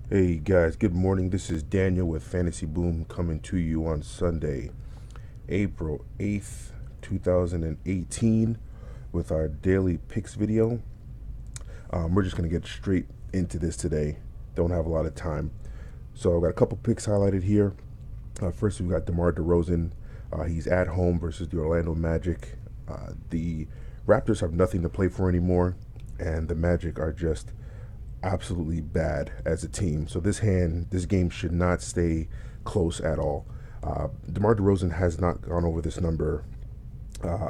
Hey guys, good morning. This is Daniel with Fantasy Boom coming to you on Sunday, April 8th, 2018 with our daily picks video. We're just going to get straight into this today. Don't have a lot of time. So I've got a couple picks highlighted here. First, we've got DeMar DeRozan. He's at home versus the Orlando Magic. The Raptors have nothing to play for anymore, and the Magic are just absolutely bad as a team. So this game should not stay close at all. DeMar DeRozan has not gone over this number.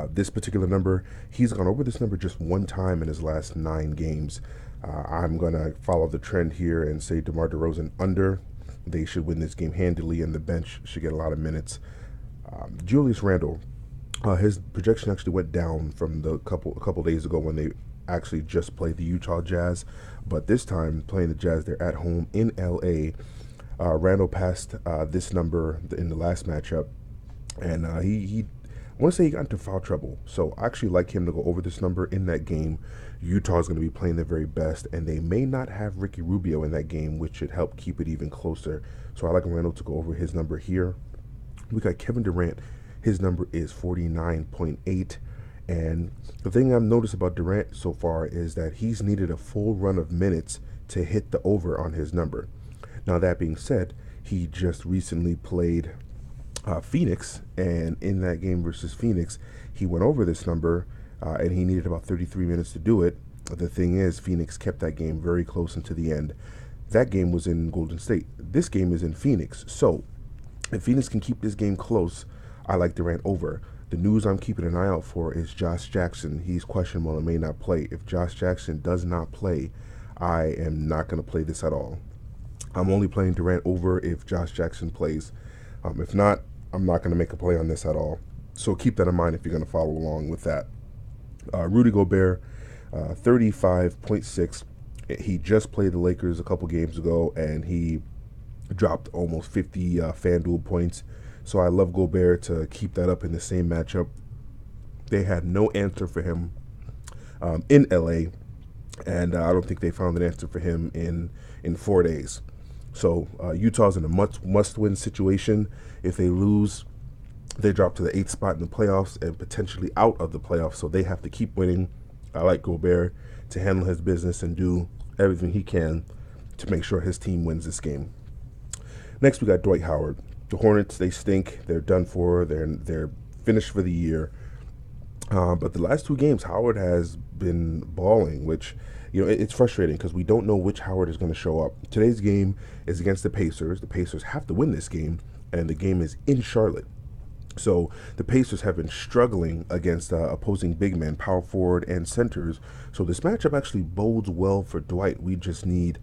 This particular number, he's gone over this number just one time in his last 9 games. I'm gonna follow the trend here and say DeMar DeRozan under. They should win this game handily, and the bench should get a lot of minutes. Julius Randle, his projection actually went down from a couple days ago when they actually just played the Utah Jazz, but this time playing the Jazz, they're at home in LA. Randle passed this number in the last matchup, and he I want to say he got into foul trouble. So I actually like him to go over this number in that game. Utah is going to be playing their very best, and they may not have Ricky Rubio in that game, which should help keep it even closer. So I like Randle to go over his number here. We got Kevin Durant. His number is 49.8. And the thing I've noticed about Durant so far is that he's needed a full run of minutes to hit the over on his number. Now, that being said, he just recently played Phoenix, and in that game versus Phoenix, he went over this number, and he needed about 33 minutes to do it. The thing is, Phoenix kept that game very close into the end. That game was in Golden State. This game is in Phoenix. So, if Phoenix can keep this game close, I like Durant over. The news I'm keeping an eye out for is Josh Jackson. He's questionable and may not play. If Josh Jackson does not play, I am not going to play this at all. I'm only playing Durant over if Josh Jackson plays. If not, I'm not going to make a play on this at all. So keep that in mind if you're going to follow along with that. Rudy Gobert, 35.6. He just played the Lakers a couple games ago, and he dropped almost 50 FanDuel points. So I love Gobert to keep that up in the same matchup. They had no answer for him in LA, and I don't think they found an answer for him in 4 days. So Utah's in a must-win situation. If they lose, they drop to the 8th spot in the playoffs and potentially out of the playoffs. So they have to keep winning. I like Gobert to handle his business and do everything he can to make sure his team wins this game. Next, we got Dwight Howard. The Hornets, they stink. They're done for. They're finished for the year. But the last 2 games, Howard has been balling, which, it's frustrating because we don't know which Howard is going to show up. Today's game is against the Pacers. The Pacers have to win this game, and the game is in Charlotte. So the Pacers have been struggling against opposing big men, power forward, and centers. So this matchup actually bodes well for Dwight. We just need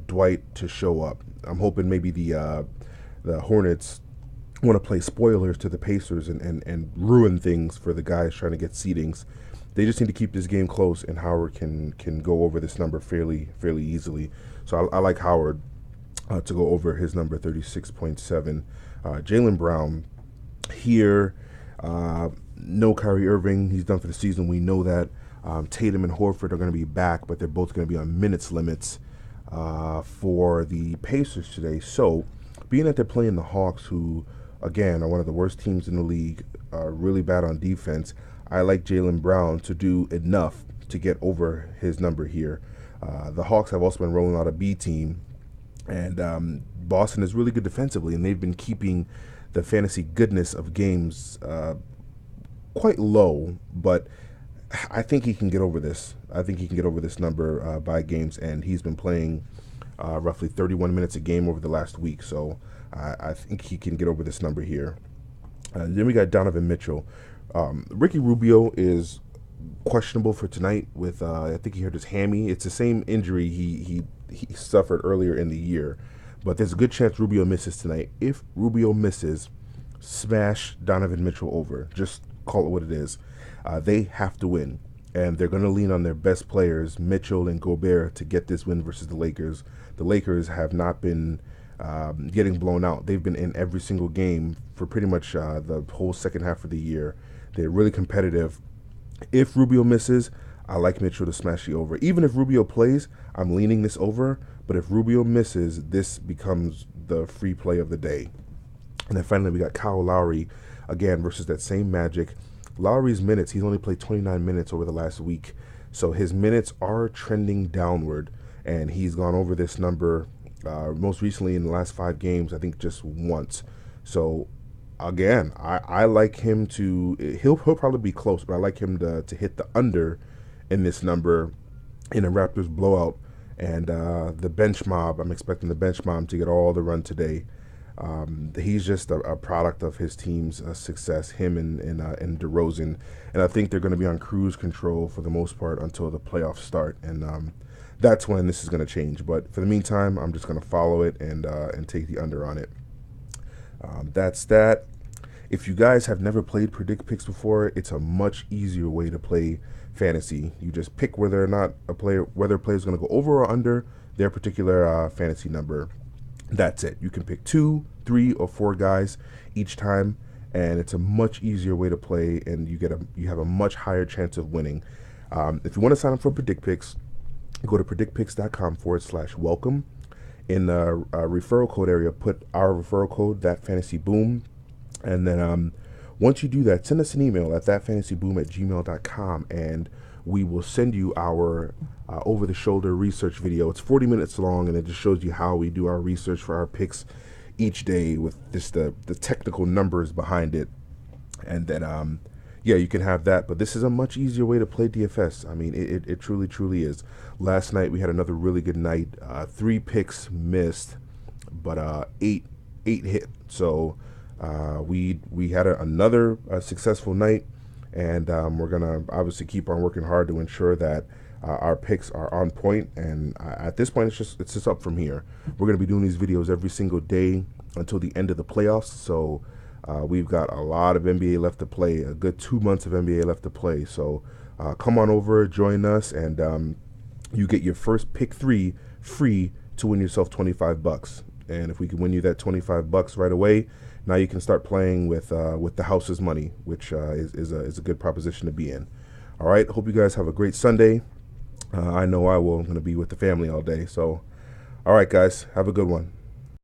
Dwight to show up. I'm hoping maybe the Hornets want to play spoilers to the Pacers and ruin things for the guys trying to get seedings. They just need to keep this game close, and Howard can go over this number fairly easily. So I like Howard to go over his number, 36.7. Jaylen Brown here, no Kyrie Irving. He's done for the season. We know that. Tatum and Horford are going to be back, but they're both going to be on minutes limits for the Pacers today. So being that they're playing the Hawks, who, again, are one of the worst teams in the league, are really bad on defense, I like Jaylen Brown to do enough to get over his number here. The Hawks have also been rolling out a B team, and Boston is really good defensively, and they've been keeping the fantasy goodness of games quite low, but I think he can get over this. I think he can get over this number by games, and he's been playing roughly 31 minutes a game over the last week, so I think he can get over this number here. Then we got Donovan Mitchell. Ricky Rubio is questionable for tonight with, I think he hurt his hammy. It's the same injury he suffered earlier in the year, but there's a good chance Rubio misses tonight. If Rubio misses, smash Donovan Mitchell over. Just call it what it is. They have to win, and they're going to lean on their best players, Mitchell and Gobert, to get this win versus the Lakers. The Lakers have not been getting blown out. They've been in every single game for pretty much the whole second half of the year. They're really competitive. If Rubio misses, I like Mitchell to smash the over. Even if Rubio plays, I'm leaning this over. But if Rubio misses, this becomes the free play of the day. And then finally, we got Kyle Lowry again versus that same Magic. Lowry's minutes, he's only played 29 minutes over the last week. So his minutes are trending downward. And he's gone over this number most recently in the last 5 games, I think just once. So again, I like him to, he'll probably be close, but I like him to hit the under in this number in a Raptors blowout. And the bench mob, I'm expecting the bench mob to get all the run today. He's just a product of his team's success, him and DeRozan. And I think they're going to be on cruise control for the most part until the playoffs start. And that's when this is going to change. But for the meantime, I'm just going to follow it and take the under on it. That's that. If you guys have never played Predict Picks before, it's a much easier way to play fantasy. You just pick whether a player is going to go over or under their particular fantasy number. That's it. You can pick 2, 3, or 4 guys each time, and it's a much easier way to play, and you have a much higher chance of winning. If you want to sign up for Predict Picks, go to predictpicks.com/welcome. In the referral code area, put our referral code, thatfantasyboom. And then once you do that, send us an email at thatfantasyboom@gmail.com, and we will send you our over-the-shoulder research video. It's 40 minutes long, and it just shows you how we do our research for our picks each day with just the technical numbers behind it. And then, yeah, you can have that. But this is a much easier way to play DFS. I mean, it truly, truly is. Last night, we had another really good night. 3 picks missed, but 8 hit. So we had another successful night, and we're gonna obviously keep on working hard to ensure that our picks are on point. And at this point, it's just up from here. We're gonna be doing these videos every single day until the end of the playoffs. So we've got a lot of NBA left to play, a good 2 months of NBA left to play. So come on over, join us, and you get your first pick 3 free to win yourself $25. And if we can win you that $25 right away, now you can start playing with the house's money, which is a good proposition to be in. All right, hope you guys have a great Sunday. I know I will. I'm going to be with the family all day. So, all right, guys, have a good one.